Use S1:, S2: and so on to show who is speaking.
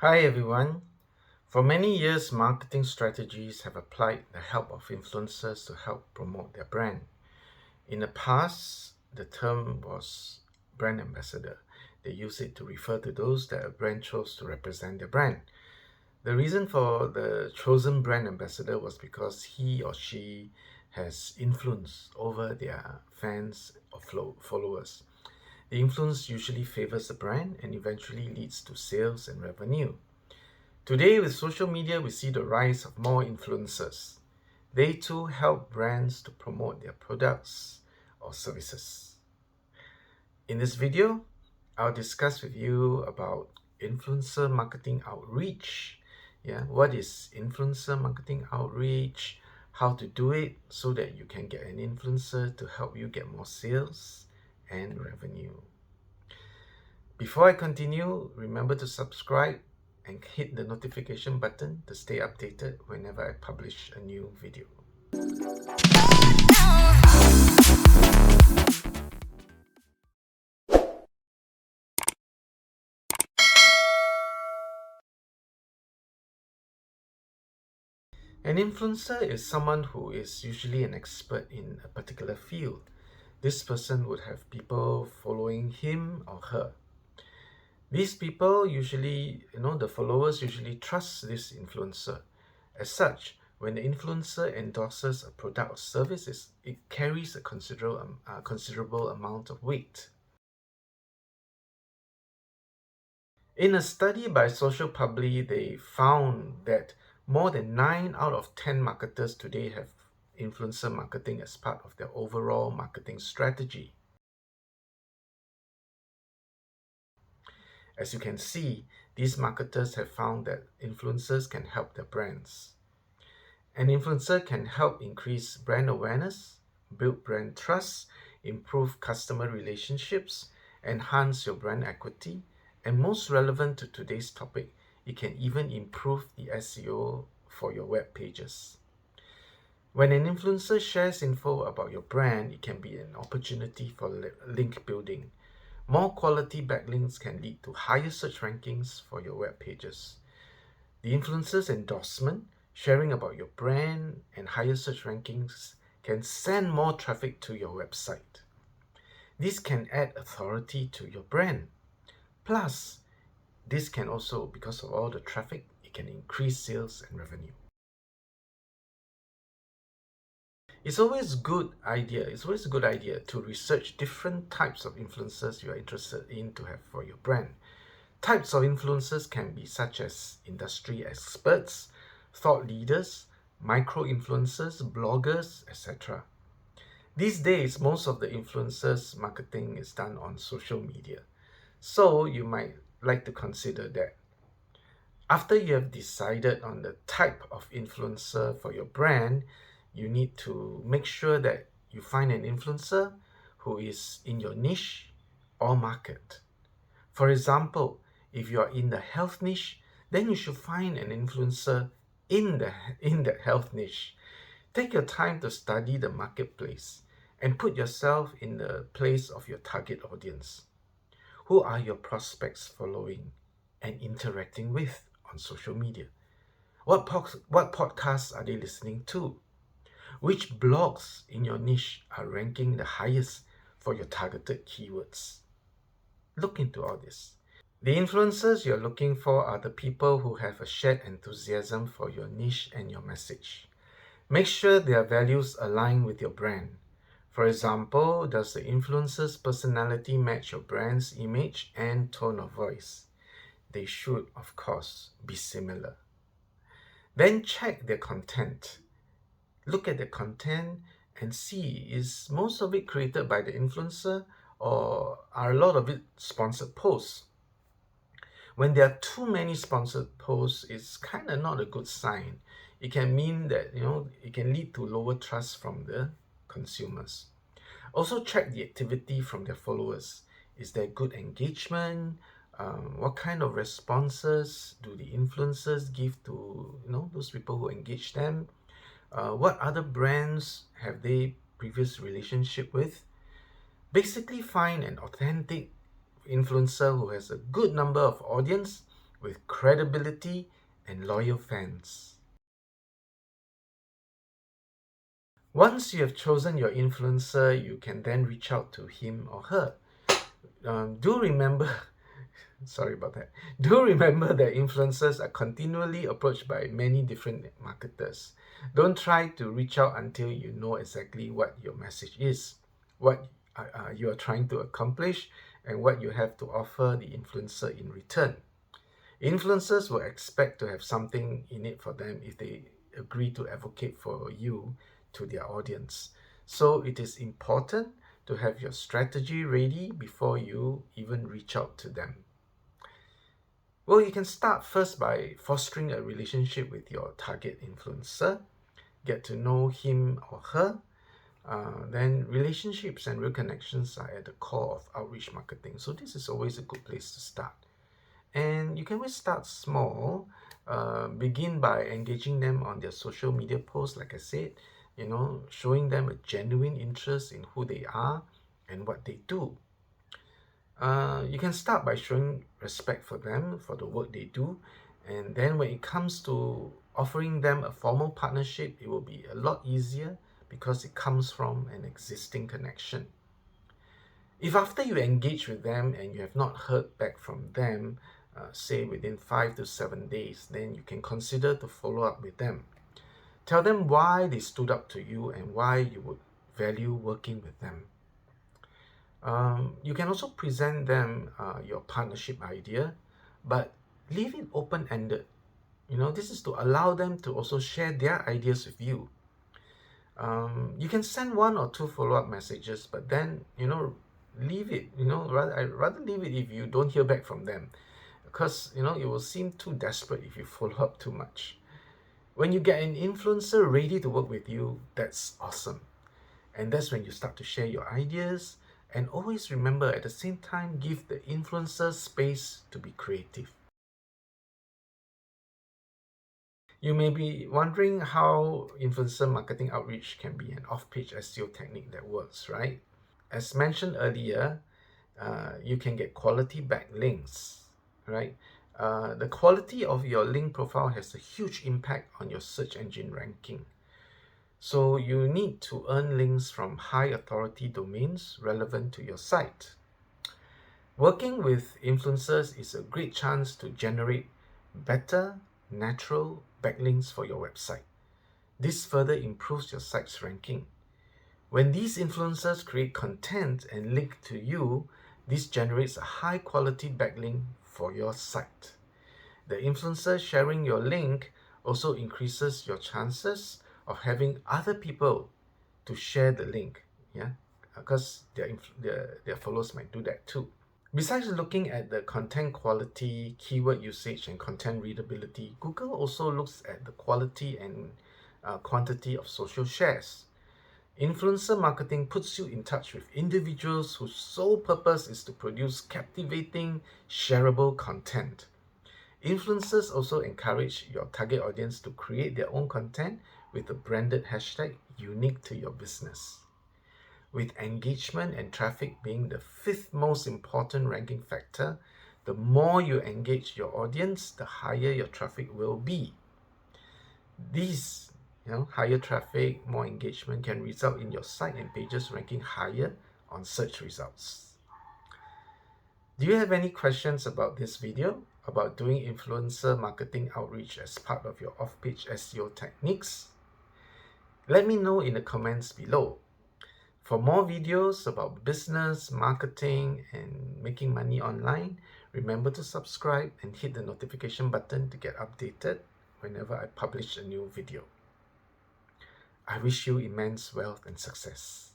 S1: Hi everyone. For many years, marketing strategies have applied the help of influencers to help promote their brand. In the past, the term was brand ambassador. They use it to refer to those that a brand chose to represent their brand. The reason for the chosen brand ambassador was because he or she has influence over their fans or followers. The influence usually favors the brand and eventually leads to sales and revenue. Today, with social media, we see the rise of more influencers. They too help brands to promote their products or services. In this video, I'll discuss with you about influencer marketing outreach. What is influencer marketing outreach? How to do it so that you can get an influencer to help you get more sales and revenue. Before I continue, remember to subscribe and hit the notification button to stay updated whenever I publish a new video. An influencer is someone who is usually an expert in a particular field. This person would have people following him or her. These people usually, the followers usually trust this influencer. As such, when the influencer endorses a product or service, it carries a considerable amount of weight. In a study by Social Publi, they found that more than 9 out of 10 marketers today have influencer marketing as part of their overall marketing strategy. As you can see, these marketers have found that influencers can help their brands. An influencer can help increase brand awareness, build brand trust, improve customer relationships, enhance your brand equity, and most relevant to today's topic, it can even improve the SEO for your web pages. When an influencer shares info about your brand, it can be an opportunity for link building. More quality backlinks can lead to higher search rankings for your web pages. The influencer's endorsement, sharing about your brand, and higher search rankings can send more traffic to your website. This can add authority to your brand. Plus, this can also, because of all the traffic, it can increase sales and revenue. It's always a good idea to research different types of influencers you are interested in to have for your brand. Types of influencers can be such as industry experts, thought leaders, micro-influencers, bloggers, etc. These days, most of the influencers marketing is done on social media. So you might like to consider that. After you have decided on the type of influencer for your brand, you need to make sure that you find an influencer who is in your niche or market. For example, if you are in the health niche, then you should find an influencer in that health niche. Take your time to study the marketplace and put yourself in the place of your target audience. Who are your prospects following and interacting with on social media? What podcasts are they listening to? Which blogs in your niche are ranking the highest for your targeted keywords? Look into all this. The influencers you're looking for are the people who have a shared enthusiasm for your niche and your message. Make sure their values align with your brand. For example, does the influencer's personality match your brand's image and tone of voice? They should, of course, be similar. Then check their content. Look at the content and see, is most of it created by the influencer or are a lot of it sponsored posts? When there are too many sponsored posts, it's kind of not a good sign. It can mean that, it can lead to lower trust from the consumers. Also check the activity from their followers. Is there good engagement? What kind of responses do the influencers give to those people who engage them? What other brands have they previous relationship with? Basically find an authentic influencer who has a good number of audience with credibility and loyal fans. Once you have chosen your influencer, you can then reach out to him or her. Do remember, sorry about that. Do remember that influencers are continually approached by many different marketers. Don't try to reach out until you know exactly what your message is, what you are trying to accomplish, and what you have to offer the influencer in return. Influencers will expect to have something in it for them if they agree to advocate for you to their audience. So it is important to have your strategy ready before you even reach out to them. Well, you can start first by fostering a relationship with your target influencer. Get to know him or her. Then relationships and real connections are at the core of outreach marketing. So this is always a good place to start. And you can always start small. Begin by engaging them on their social media posts, like I said, showing them a genuine interest in who they are and what they do. You can start by showing respect for them, for the work they do. And then when it comes to offering them a formal partnership, it will be a lot easier because it comes from an existing connection. If after you engage with them and you have not heard back from them, say within 5 to 7 days, then you can consider to follow up with them. Tell them why they stood up to you and why you would value working with them. You can also present them your partnership idea, but leave it open-ended. This is to allow them to also share their ideas with you. You can send 1 or 2 follow-up messages, but then, leave it. I'd rather leave it if you don't hear back from them, because, it will seem too desperate if you follow up too much. When you get an influencer ready to work with you, that's awesome. And that's when you start to share your ideas. And always remember, at the same time, give the influencer space to be creative. You may be wondering how influencer marketing outreach can be an off-page SEO technique that works, right? As mentioned earlier, you can get quality backlinks, right? The quality of your link profile has a huge impact on your search engine ranking. So you need to earn links from high authority domains relevant to your site. Working with influencers is a great chance to generate better, natural backlinks for your website. This further improves your site's ranking. When these influencers create content and link to you, this generates a high quality backlink for your site. The influencer sharing your link also increases your chances of having other people to share the link, because their followers might do that too. Besides looking at the content quality, keyword usage, and content readability, Google also looks at the quality and quantity of social shares. Influencer marketing puts you in touch with individuals whose sole purpose is to produce captivating, shareable content. Influencers also encourage your target audience to create their own content with a branded hashtag unique to your business. With engagement and traffic being the 5th most important ranking factor, the more you engage your audience, the higher your traffic will be. These, higher traffic, more engagement can result in your site and pages ranking higher on search results. Do you have any questions about this video, about doing influencer marketing outreach as part of your off-page SEO techniques? Let me know in the comments below. For more videos about business, marketing, and making money online, remember to subscribe and hit the notification button to get updated whenever I publish a new video. I wish you immense wealth and success.